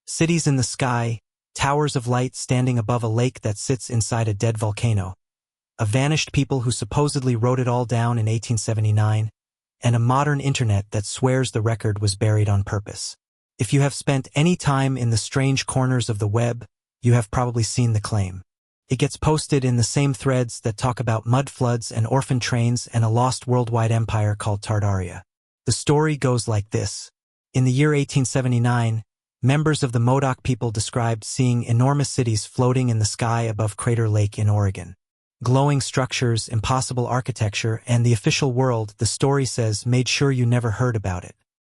Cities in the sky, towers of light standing above a lake that sits inside a dead volcano, a vanished people who supposedly wrote it all down in 1879, and a modern internet that swears the record was buried on purpose. If you have spent any time in the strange corners of the web, you have probably seen the claim. It gets posted in the same threads that talk about mud floods and orphan trains and a lost worldwide empire called Tartaria. The story goes like this. In the year 1879, members of the Modoc people described seeing enormous cities floating in the sky above Crater Lake in Oregon. Glowing structures, impossible architecture, and the official world, the story says, made sure you never heard about it.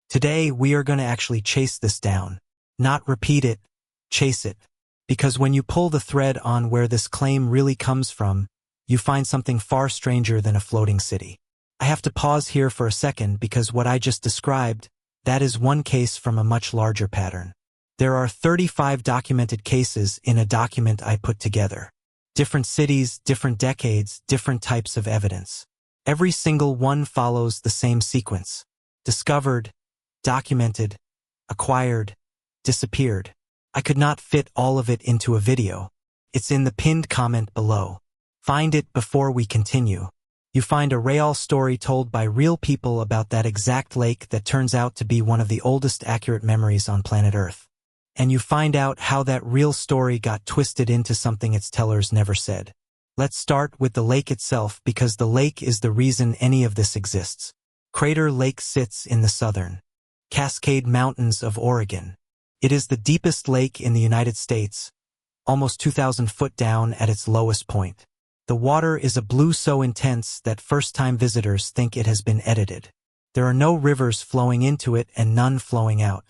Today, we are going to actually chase this down. Not repeat it, chase it. Because when you pull the thread on where this claim really comes from, you find something far stranger than a floating city. I have to pause here for a second because what I just described, that is one case from a much larger pattern. There are 35 documented cases in a document I put together. Different cities, different decades, different types of evidence. Every single one follows the same sequence. Discovered, documented, acquired, disappeared. I could not fit all of it into a video. It's in the pinned comment below. Find it before we continue. You find a real story told by real people about that exact lake that turns out to be one of the oldest accurate memories on planet Earth. And you find out how that real story got twisted into something its tellers never said. Let's start with the lake itself because the lake is the reason any of this exists. Crater Lake sits in the southern Cascade Mountains of Oregon. It is the deepest lake in the United States, almost 2,000 foot down at its lowest point. The water is a blue so intense that first-time visitors think it has been edited. There are no rivers flowing into it and none flowing out.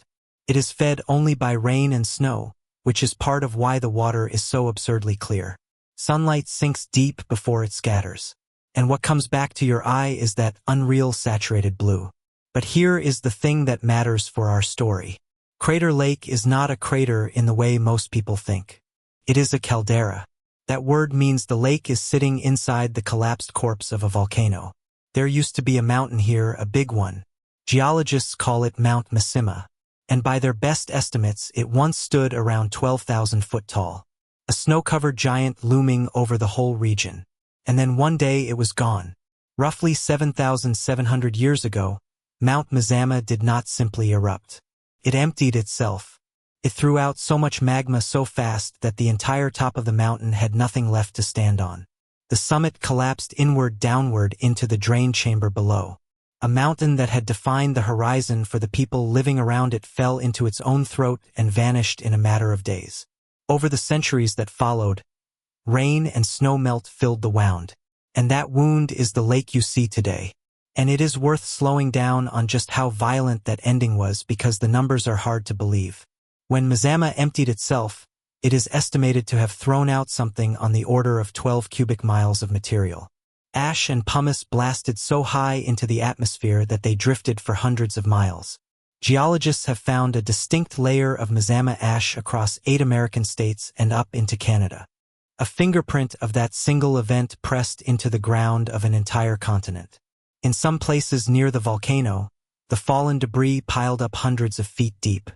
It is fed only by rain and snow, which is part of why the water is so absurdly clear. Sunlight sinks deep before it scatters. And what comes back to your eye is that unreal saturated blue. But here is the thing that matters for our story. Crater Lake is not a crater in the way most people think. It is a caldera. That word means the lake is sitting inside the collapsed corpse of a volcano. There used to be a mountain here, a big one. Geologists call it Mount Misima. And by their best estimates, it once stood around 12,000 foot tall. A snow-covered giant looming over the whole region. And then one day it was gone. Roughly 7,700 years ago, Mount Misima did not simply erupt. It emptied itself. It threw out so much magma so fast that the entire top of the mountain had nothing left to stand on. The summit collapsed downward into the drain chamber below. A mountain that had defined the horizon for the people living around it fell into its own throat and vanished in a matter of days. Over the centuries that followed, rain and snow melt filled the wound. And that wound is the lake you see today. And it is worth slowing down on just how violent that ending was because the numbers are hard to believe. When Misima emptied itself, it is estimated to have thrown out something on the order of 12 cubic miles of material. Ash and pumice blasted so high into the atmosphere that they drifted for hundreds of miles. Geologists have found a distinct layer of Misima ash across 8 American states and up into Canada. A fingerprint of that single event pressed into the ground of an entire continent. In some places near the volcano, the fallen debris piled up hundreds of feet deep.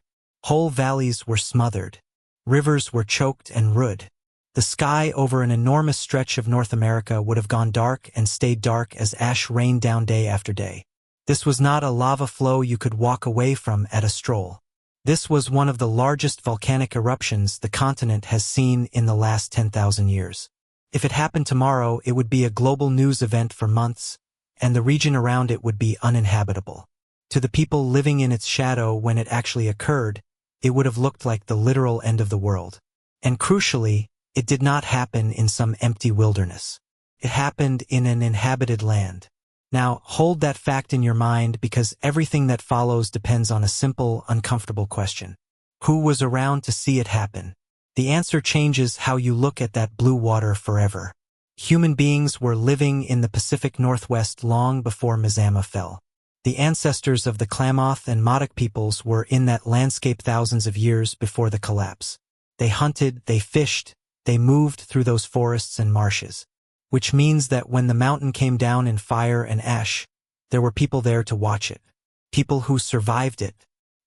Whole valleys were smothered. Rivers were choked and ruined. The sky over an enormous stretch of North America would have gone dark and stayed dark as ash rained down day after day. This was not a lava flow you could walk away from at a stroll. This was one of the largest volcanic eruptions the continent has seen in the last 10,000 years. If it happened tomorrow, it would be a global news event for months, and the region around it would be uninhabitable. To the people living in its shadow when it actually occurred, it would have looked like the literal end of the world. And crucially, it did not happen in some empty wilderness. It happened in an inhabited land. Now, hold that fact in your mind because everything that follows depends on a simple, uncomfortable question. Who was around to see it happen? The answer changes how you look at that blue water forever. Human beings were living in the Pacific Northwest long before Misima fell. The ancestors of the Klamath and Modoc peoples were in that landscape thousands of years before the collapse. They hunted, they fished, they moved through those forests and marshes. Which means that when the mountain came down in fire and ash, there were people there to watch it. People who survived it.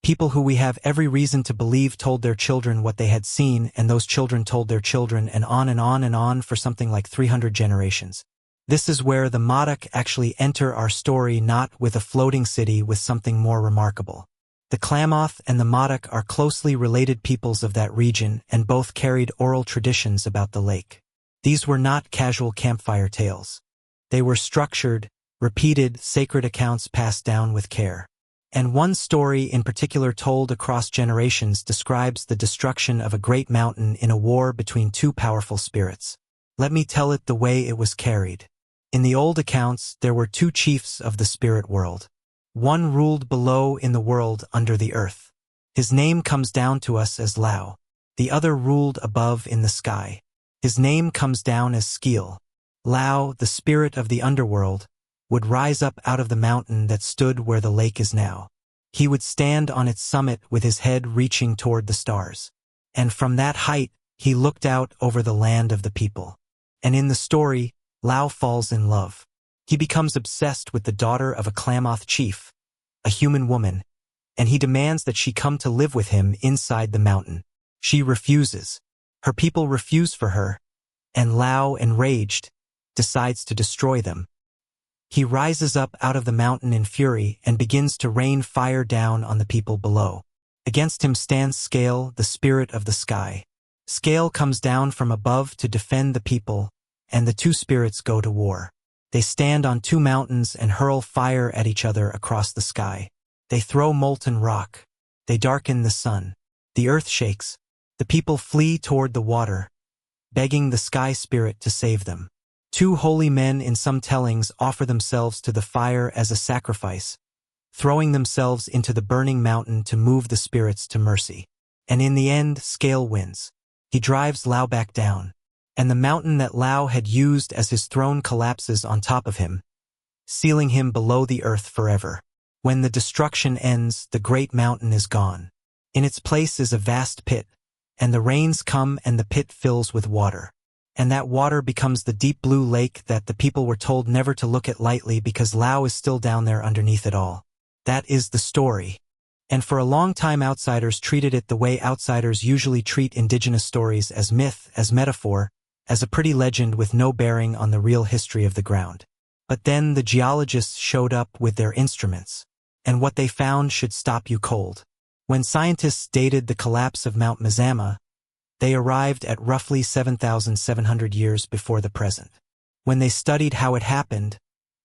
People who we have every reason to believe told their children what they had seen, and those children told their children, and on and on and on for something like 300 generations. This is where the Modoc actually enter our story, not with a floating city, with something more remarkable. The Klamath and the Modoc are closely related peoples of that region, and both carried oral traditions about the lake. These were not casual campfire tales. They were structured, repeated, sacred accounts passed down with care. And one story in particular, told across generations, describes the destruction of a great mountain in a war between two powerful spirits. Let me tell it the way it was carried. In the old accounts, there were two chiefs of the spirit world. One ruled below in the world under the earth. His name comes down to us as Lao. The other ruled above in the sky. His name comes down as Skeel. Lao, the spirit of the underworld, would rise up out of the mountain that stood where the lake is now. He would stand on its summit with his head reaching toward the stars. And from that height, he looked out over the land of the people. And in the story, Lao falls in love. He becomes obsessed with the daughter of a Klamath chief, a human woman, and he demands that she come to live with him inside the mountain. She refuses. Her people refuse for her, and Lao, enraged, decides to destroy them. He rises up out of the mountain in fury and begins to rain fire down on the people below. Against him stands Scale, the spirit of the sky. Scale comes down from above to defend the people, and the two spirits go to war. They stand on two mountains and hurl fire at each other across the sky. They throw molten rock. They darken the sun. The earth shakes. The people flee toward the water, begging the sky spirit to save them. Two holy men in some tellings offer themselves to the fire as a sacrifice, throwing themselves into the burning mountain to move the spirits to mercy. And in the end, Scale wins. He drives Lao back down, and the mountain that Lao had used as his throne collapses on top of him, sealing him below the earth forever. When the destruction ends, the great mountain is gone. In its place is a vast pit, and the rains come and the pit fills with water. And that water becomes the deep blue lake that the people were told never to look at lightly, because Lao is still down there underneath it all. That is the story. And for a long time, outsiders treated it the way outsiders usually treat indigenous stories, as myth, as metaphor, as a pretty legend with no bearing on the real history of the ground. But then the geologists showed up with their instruments, and what they found should stop you cold. When scientists dated the collapse of Mount Mazama, they arrived at roughly 7,700 years before the present. When they studied how it happened,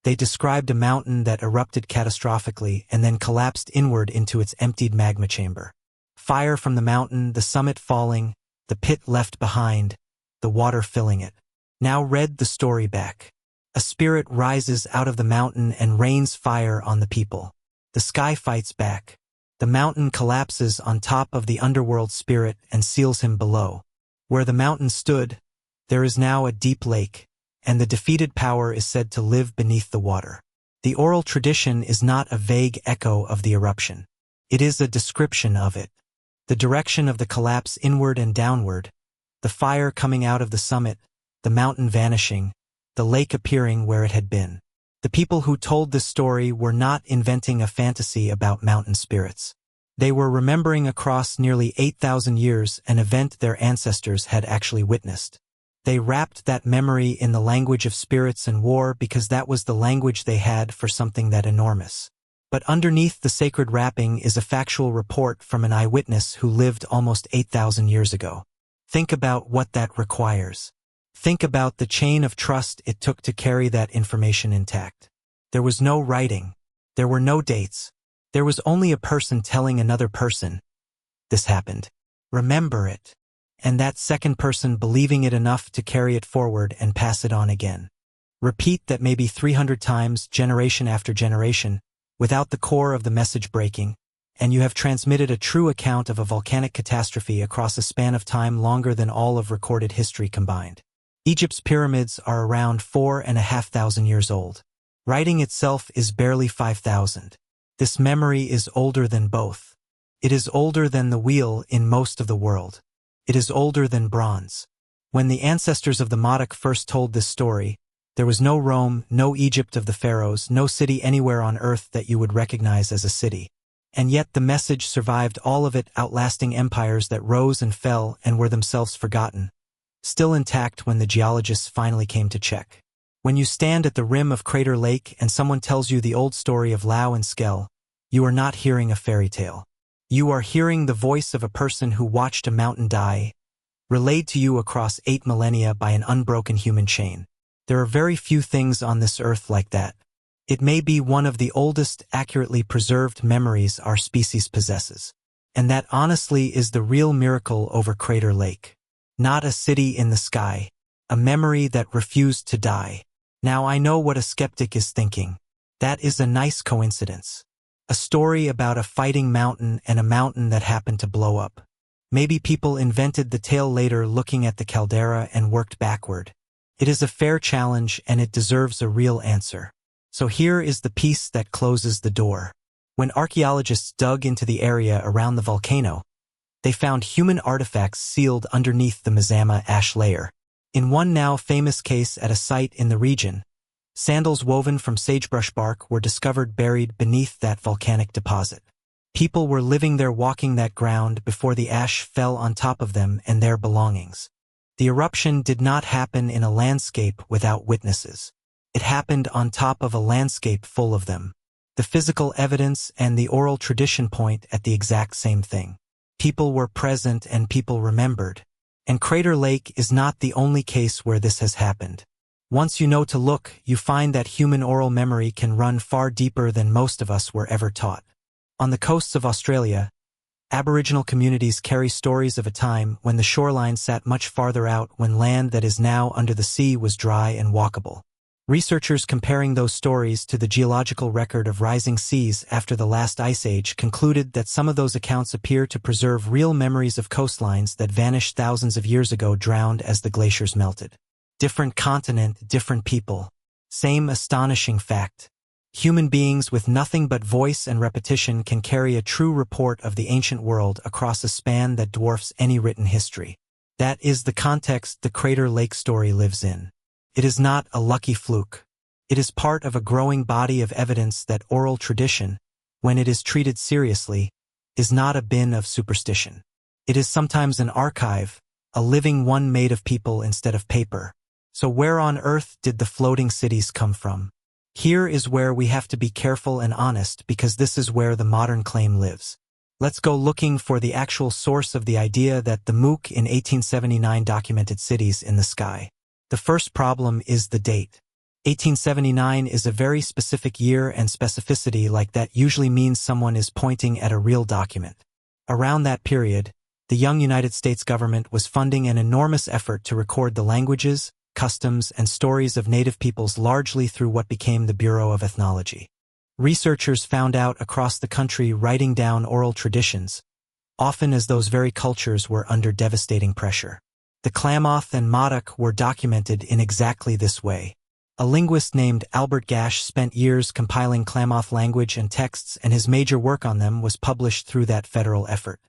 they described a mountain that erupted catastrophically and then collapsed inward into its emptied magma chamber. Fire from the mountain, the summit falling, the pit left behind, the water filling it. Now read the story back. A spirit rises out of the mountain and rains fire on the people. The sky fights back. The mountain collapses on top of the underworld spirit and seals him below. Where the mountain stood, there is now a deep lake, and the defeated power is said to live beneath the water. The oral tradition is not a vague echo of the eruption. It is a description of it. The direction of the collapse, inward and downward, the fire coming out of the summit, the mountain vanishing, the lake appearing where it had been. The people who told this story were not inventing a fantasy about mountain spirits. They were remembering across nearly 8,000 years an event their ancestors had actually witnessed. They wrapped that memory in the language of spirits and war because that was the language they had for something that enormous. But underneath the sacred wrapping is a factual report from an eyewitness who lived almost 8,000 years ago. Think about what that requires. Think about the chain of trust it took to carry that information intact. There was no writing. There were no dates. There was only a person telling another person, "This happened. Remember it." And that second person believing it enough to carry it forward and pass it on again. Repeat that maybe 300 times, generation after generation, without the core of the message breaking, and you have transmitted a true account of a volcanic catastrophe across a span of time longer than all of recorded history combined. Egypt's pyramids are around 4,500 years old. Writing itself is barely 5,000. This memory is older than both. It is older than the wheel in most of the world. It is older than bronze. When the ancestors of the Modoc first told this story, there was no Rome, no Egypt of the pharaohs, no city anywhere on earth that you would recognize as a city. And yet the message survived all of it, outlasting empires that rose and fell and were themselves forgotten, still intact when the geologists finally came to check. When you stand at the rim of Crater Lake and someone tells you the old story of Lau and Skell, you are not hearing a fairy tale. You are hearing the voice of a person who watched a mountain die, relayed to you across 8 millennia by an unbroken human chain. There are very few things on this earth like that. It may be one of the oldest, accurately preserved memories our species possesses. And that honestly is the real miracle over Crater Lake. Not a city in the sky, a memory that refused to die. Now I know what a skeptic is thinking. That is a nice coincidence. A story about a fighting mountain and a mountain that happened to blow up. Maybe people invented the tale later looking at the caldera and worked backward. It is a fair challenge and it deserves a real answer. So here is the piece that closes the door. When archaeologists dug into the area around the volcano, they found human artifacts sealed underneath the Mazama ash layer. In one now famous case at a site in the region, sandals woven from sagebrush bark were discovered buried beneath that volcanic deposit. People were living there, walking that ground before the ash fell on top of them and their belongings. The eruption did not happen in a landscape without witnesses. It happened on top of a landscape full of them. The physical evidence and the oral tradition point at the exact same thing. People were present and people remembered. And Crater Lake is not the only case where this has happened. Once you know to look, you find that human oral memory can run far deeper than most of us were ever taught. On the coasts of Australia, Aboriginal communities carry stories of a time when the shoreline sat much farther out, when land that is now under the sea was dry and walkable. Researchers comparing those stories to the geological record of rising seas after the last ice age concluded that some of those accounts appear to preserve real memories of coastlines that vanished thousands of years ago, drowned as the glaciers melted. Different continent, different people. Same astonishing fact. Human beings with nothing but voice and repetition can carry a true report of the ancient world across a span that dwarfs any written history. That is the context the Crater Lake story lives in. It is not a lucky fluke. It is part of a growing body of evidence that oral tradition, when it is treated seriously, is not a bin of superstition. It is sometimes an archive, a living one made of people instead of paper. So where on earth did the floating cities come from? Here is where we have to be careful and honest, because this is where the modern claim lives. Let's go looking for the actual source of the idea that the Modoc in 1879 documented cities in the sky. The first problem is the date. 1879 is a very specific year, and specificity like that usually means someone is pointing at a real document. Around that period, the young United States government was funding an enormous effort to record the languages, customs, and stories of native peoples, largely through what became the Bureau of Ethnology. Researchers found out across the country writing down oral traditions, often as those very cultures were under devastating pressure. The Klamath and Modoc were documented in exactly this way. A linguist named Albert Gash spent years compiling Klamath language and texts, and his major work on them was published through that federal effort.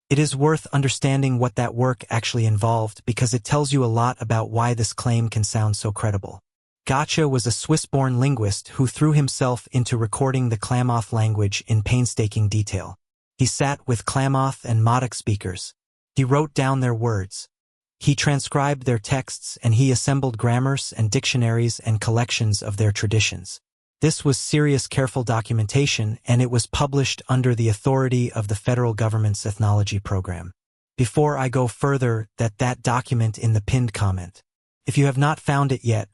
It is worth understanding what that work actually involved, because it tells you a lot about why this claim can sound so credible. Gacha was a Swiss-born linguist who threw himself into recording the Klamath language in painstaking detail. He sat with Klamath and Modoc speakers. He wrote down their words. He transcribed their texts, and he assembled grammars and dictionaries and collections of their traditions. This was serious, careful documentation, and it was published under the authority of the federal government's ethnology program. Before I go further, that document in the pinned comment. If you have not found it yet,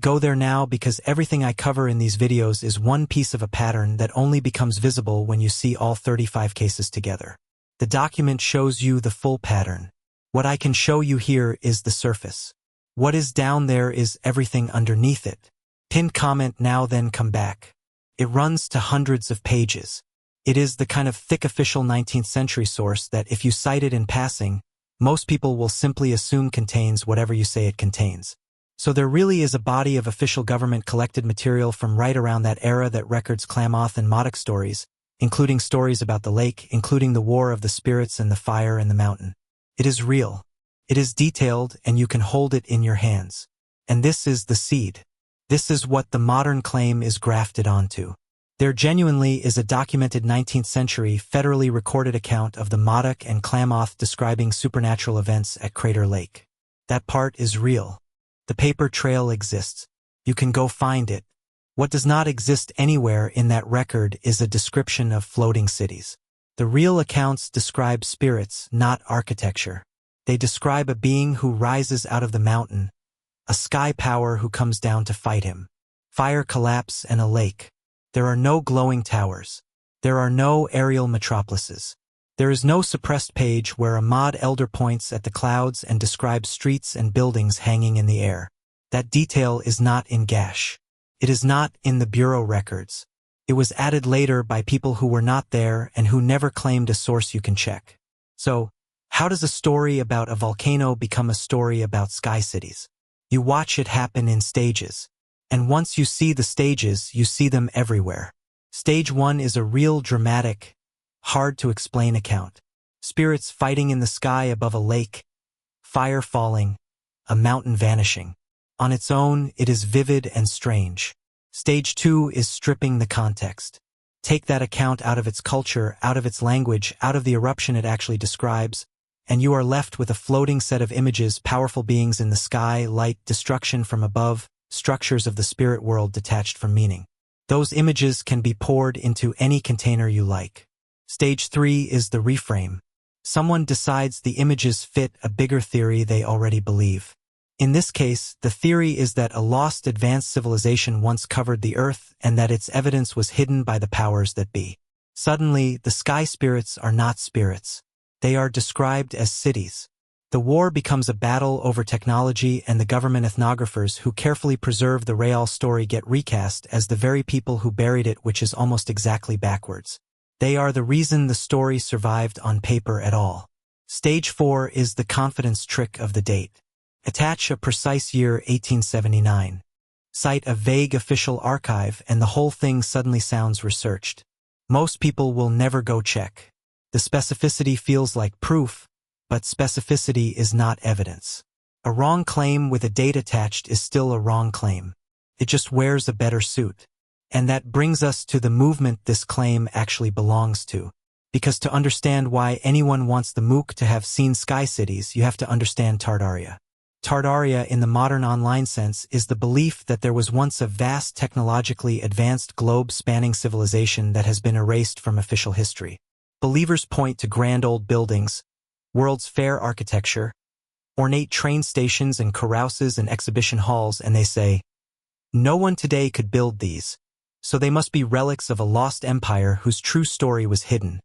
go there now, because everything I cover in these videos is one piece of a pattern that only becomes visible when you see all 35 cases together. The document shows you the full pattern. What I can show you here is the surface. What is down there is everything underneath it. Pinned comment now, then come back. It runs to hundreds of pages. It is the kind of thick official 19th century source that if you cite it in passing, most people will simply assume contains whatever you say it contains. So there really is a body of official government collected material from right around that era that records Klamath and Modoc stories, including stories about the lake, including the war of the spirits and the fire and the mountain. It is real. It is detailed, and you can hold it in your hands. And this is the seed. This is what the modern claim is grafted onto. There genuinely is a documented 19th century federally recorded account of the Modoc and Klamath describing supernatural events at Crater Lake. That part is real. The paper trail exists. You can go find it. What does not exist anywhere in that record is a description of floating cities. The real accounts describe spirits, not architecture. They describe a being who rises out of the mountain, a sky power who comes down to fight him. Fire collapse and a lake. There are no glowing towers. There are no aerial metropolises. There is no suppressed page where a mod elder points at the clouds and describes streets and buildings hanging in the air. That detail is not in Gash. It is not in the Bureau records. It was added later by people who were not there and who never claimed a source you can check. So, how does a story about a volcano become a story about sky cities? You watch it happen in stages. And once you see the stages, you see them everywhere. Stage 1 is a real dramatic, hard-to-explain account. Spirits fighting in the sky above a lake, fire falling, a mountain vanishing. On its own, it is vivid and strange. Stage 2 is stripping the context. Take that account out of its culture, out of its language, out of the eruption it actually describes, and you are left with a floating set of images, powerful beings in the sky, light, destruction from above, structures of the spirit world detached from meaning. Those images can be poured into any container you like. Stage 3 is the reframe. Someone decides the images fit a bigger theory they already believe. In this case, the theory is that a lost advanced civilization once covered the earth and that its evidence was hidden by the powers that be. Suddenly, the sky spirits are not spirits. They are described as cities. The war becomes a battle over technology, and the government ethnographers who carefully preserve the real story get recast as the very people who buried it, which is almost exactly backwards. They are the reason the story survived on paper at all. Stage 4 is the confidence trick of the date. Attach a precise year 1879. Cite a vague official archive and the whole thing suddenly sounds researched. Most people will never go check. The specificity feels like proof, but specificity is not evidence. A wrong claim with a date attached is still a wrong claim. It just wears a better suit. And that brings us to the movement this claim actually belongs to. Because to understand why anyone wants the MOOC to have seen sky cities, you have to understand Tartaria. Tartaria, in the modern online sense, is the belief that there was once a vast technologically advanced globe-spanning civilization that has been erased from official history. Believers point to grand old buildings, World's Fair architecture, ornate train stations and carouses and exhibition halls, and they say, no one today could build these, so they must be relics of a lost empire whose true story was hidden.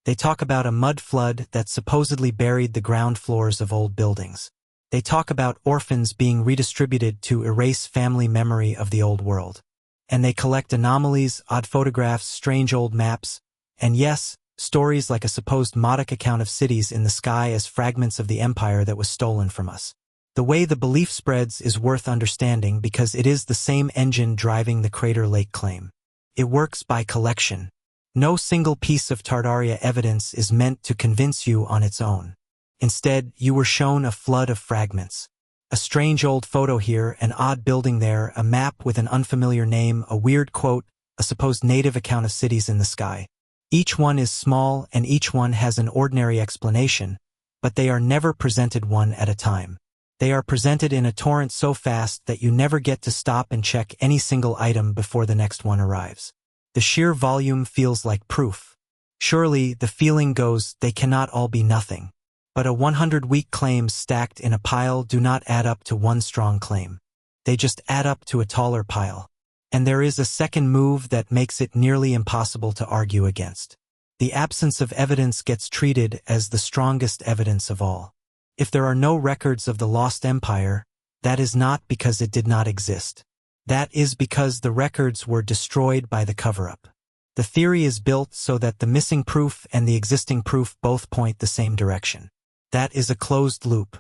They talk about a mud flood that supposedly buried the ground floors of old buildings. They talk about orphans being redistributed to erase family memory of the old world. And they collect anomalies, odd photographs, strange old maps, and yes, stories like a supposed Modoc account of cities in the sky as fragments of the empire that was stolen from us. The way the belief spreads is worth understanding because it is the same engine driving the Crater Lake claim. It works by collection. No single piece of Tartaria evidence is meant to convince you on its own. Instead, you were shown a flood of fragments. A strange old photo here, an odd building there, a map with an unfamiliar name, a weird quote, a supposed native account of cities in the sky. Each one is small and each one has an ordinary explanation, but they are never presented one at a time. They are presented in a torrent so fast that you never get to stop and check any single item before the next one arrives. The sheer volume feels like proof. Surely, the feeling goes, they cannot all be nothing. But a 100 weak claims stacked in a pile do not add up to one strong claim. They just add up to a taller pile. And there is a second move that makes it nearly impossible to argue against. The absence of evidence gets treated as the strongest evidence of all. If there are no records of the lost empire, that is not because it did not exist. That is because the records were destroyed by the cover-up. The theory is built so that the missing proof and the existing proof both point the same direction. That is a closed loop.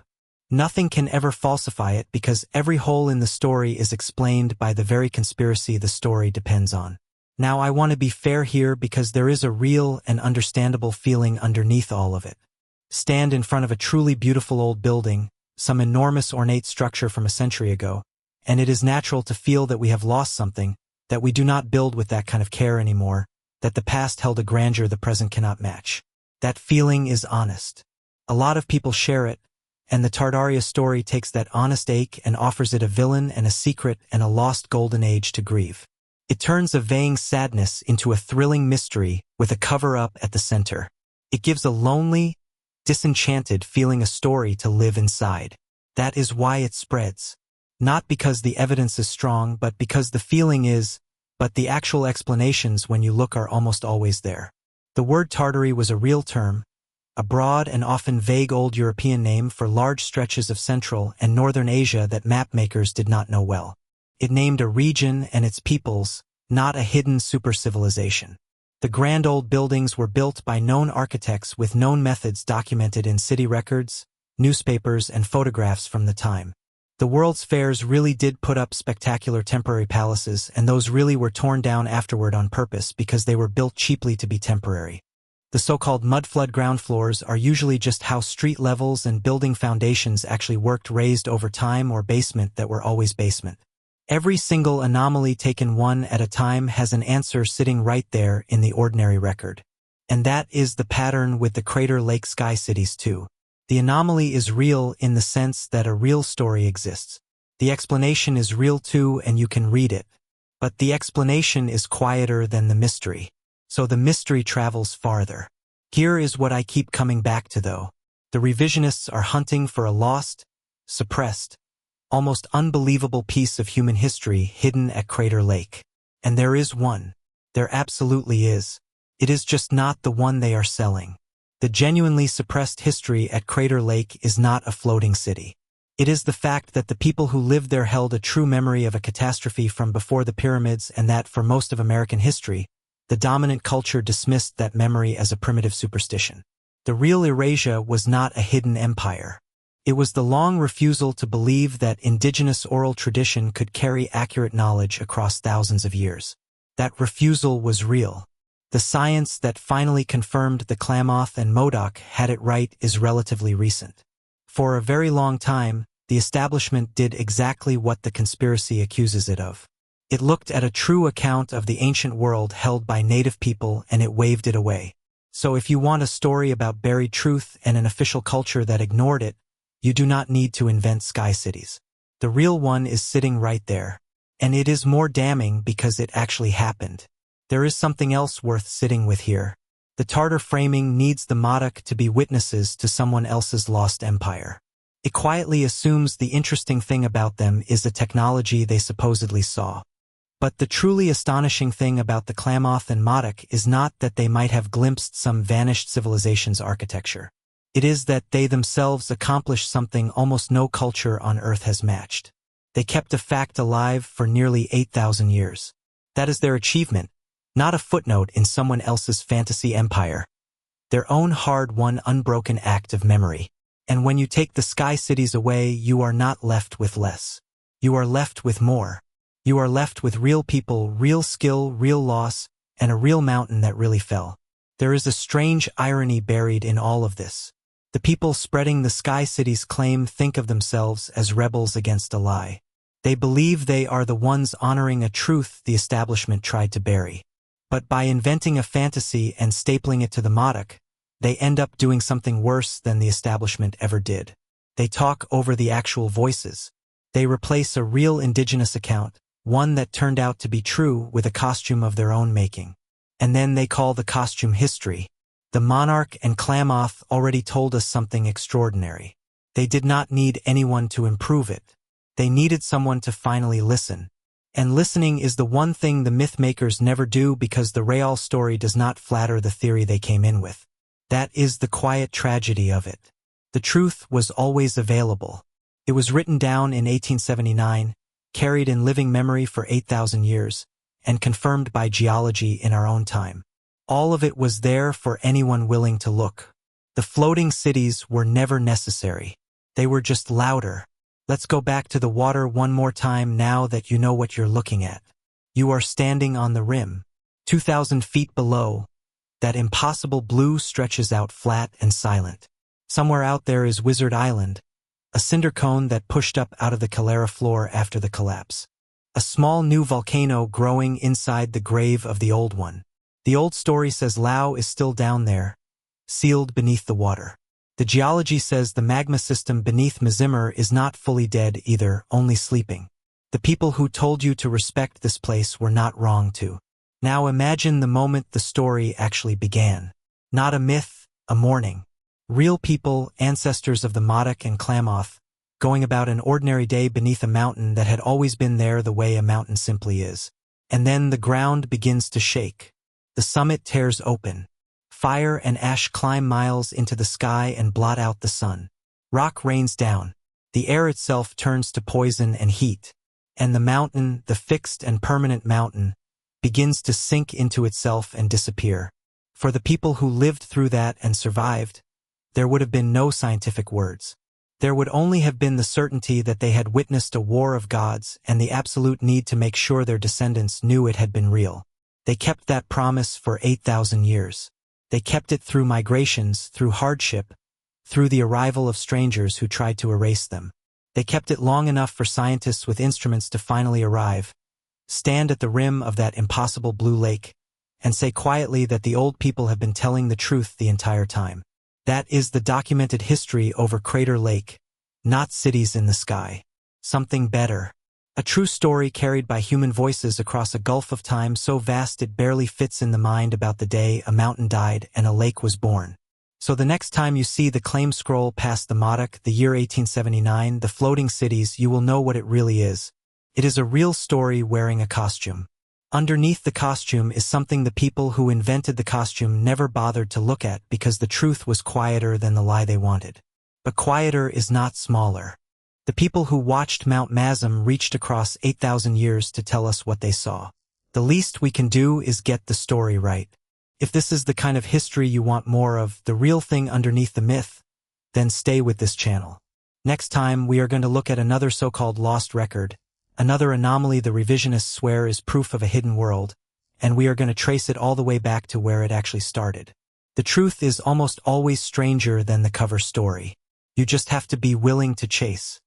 Nothing can ever falsify it because every hole in the story is explained by the very conspiracy the story depends on. Now I want to be fair here because there is a real and understandable feeling underneath all of it. Stand in front of a truly beautiful old building, some enormous ornate structure from a century ago, and it is natural to feel that we have lost something, that we do not build with that kind of care anymore, that the past held a grandeur the present cannot match. That feeling is honest. A lot of people share it, and the Tartaria story takes that honest ache and offers it a villain and a secret and a lost golden age to grieve. It turns a vague sadness into a thrilling mystery with a cover-up at the center. It gives a lonely, disenchanted feeling a story to live inside. That is why it spreads. Not because the evidence is strong, but because the feeling is, but the actual explanations when you look are almost always there. The word Tartary was a real term, a broad and often vague old European name for large stretches of Central and Northern Asia that mapmakers did not know well. It named a region and its peoples, not a hidden super-civilization. The grand old buildings were built by known architects with known methods documented in city records, newspapers, and photographs from the time. The World's Fairs really did put up spectacular temporary palaces, and those really were torn down afterward on purpose because they were built cheaply to be temporary. The so-called mudflood ground floors are usually just how street levels and building foundations actually worked, raised over time, or basement that were always basement. Every single anomaly taken one at a time has an answer sitting right there in the ordinary record. And that is the pattern with the Crater Lake Sky Cities too. The anomaly is real in the sense that a real story exists. The explanation is real too, and you can read it. But the explanation is quieter than the mystery. So the mystery travels farther. Here is what I keep coming back to though. The revisionists are hunting for a lost, suppressed, almost unbelievable piece of human history hidden at Crater Lake. And there is one. There absolutely is. It is just not the one they are selling. The genuinely suppressed history at Crater Lake is not a floating city. It is the fact that the people who lived there held a true memory of a catastrophe from before the pyramids, and that, for most of American history, the dominant culture dismissed that memory as a primitive superstition. The real Eurasia was not a hidden empire. It was the long refusal to believe that indigenous oral tradition could carry accurate knowledge across thousands of years. That refusal was real. The science that finally confirmed the Klamath and Modoc had it right is relatively recent. For a very long time, the establishment did exactly what the conspiracy accuses it of. It looked at a true account of the ancient world held by native people and it waved it away. So if you want a story about buried truth and an official culture that ignored it, you do not need to invent sky cities. The real one is sitting right there. And it is more damning because it actually happened. There is something else worth sitting with here. The Tartar framing needs the Modoc to be witnesses to someone else's lost empire. It quietly assumes the interesting thing about them is the technology they supposedly saw. But the truly astonishing thing about the Klamath and Modoc is not that they might have glimpsed some vanished civilization's architecture. It is that they themselves accomplished something almost no culture on Earth has matched. They kept a fact alive for nearly 8,000 years. That is their achievement, not a footnote in someone else's fantasy empire. Their own hard-won unbroken act of memory. And when you take the sky cities away, you are not left with less. You are left with more. You are left with real people, real skill, real loss, and a real mountain that really fell. There is a strange irony buried in all of this. The people spreading the sky cities claim think of themselves as rebels against a lie. They believe they are the ones honoring a truth the establishment tried to bury. But by inventing a fantasy and stapling it to the Modoc, they end up doing something worse than the establishment ever did. They talk over the actual voices. They replace a real indigenous account, one that turned out to be true, with a costume of their own making. And then they call the costume history. The monarch and Klamath already told us something extraordinary. They did not need anyone to improve it. They needed someone to finally listen. And listening is the one thing the myth-makers never do, because the real story does not flatter the theory they came in with. That is the quiet tragedy of it. The truth was always available. It was written down in 1879, carried in living memory for 8,000 years, and confirmed by geology in our own time. All of it was there for anyone willing to look. The floating cities were never necessary. They were just louder. Let's go back to the water one more time now that you know what you're looking at. You are standing on the rim. 2,000 feet below, that impossible blue stretches out flat and silent. Somewhere out there is Wizard Island, a cinder cone that pushed up out of the caldera floor after the collapse. A small new volcano growing inside the grave of the old one. The old story says Lao is still down there, sealed beneath the water. The geology says the magma system beneath Mizimur is not fully dead either, only sleeping. The people who told you to respect this place were not wrong to. Now imagine the moment the story actually began. Not a myth, a morning. Real people, ancestors of the Modoc and Klamath, going about an ordinary day beneath a mountain that had always been there the way a mountain simply is. And then the ground begins to shake. The summit tears open. Fire and ash climb miles into the sky and blot out the sun. Rock rains down. The air itself turns to poison and heat. And the mountain, the fixed and permanent mountain, begins to sink into itself and disappear. For the people who lived through that and survived, there would have been no scientific words. There would only have been the certainty that they had witnessed a war of gods and the absolute need to make sure their descendants knew it had been real. They kept that promise for 8,000 years. They kept it through migrations, through hardship, through the arrival of strangers who tried to erase them. They kept it long enough for scientists with instruments to finally arrive, stand at the rim of that impossible blue lake, and say quietly that the old people have been telling the truth the entire time. That is the documented history over Crater Lake, not cities in the sky. Something better. A true story carried by human voices across a gulf of time so vast it barely fits in the mind about the day a mountain died and a lake was born. So the next time you see the claim scroll past the Modoc, the year 1879, the floating cities, you will know what it really is. It is a real story wearing a costume. Underneath the costume is something the people who invented the costume never bothered to look at because the truth was quieter than the lie they wanted. But quieter is not smaller. The people who watched Mount Mazim reached across 8,000 years to tell us what they saw. The least we can do is get the story right. If this is the kind of history you want more of, the real thing underneath the myth, then stay with this channel. Next time, we are going to look at another so-called lost record, another anomaly the revisionists swear is proof of a hidden world, and we are going to trace it all the way back to where it actually started. The truth is almost always stranger than the cover story. You just have to be willing to chase.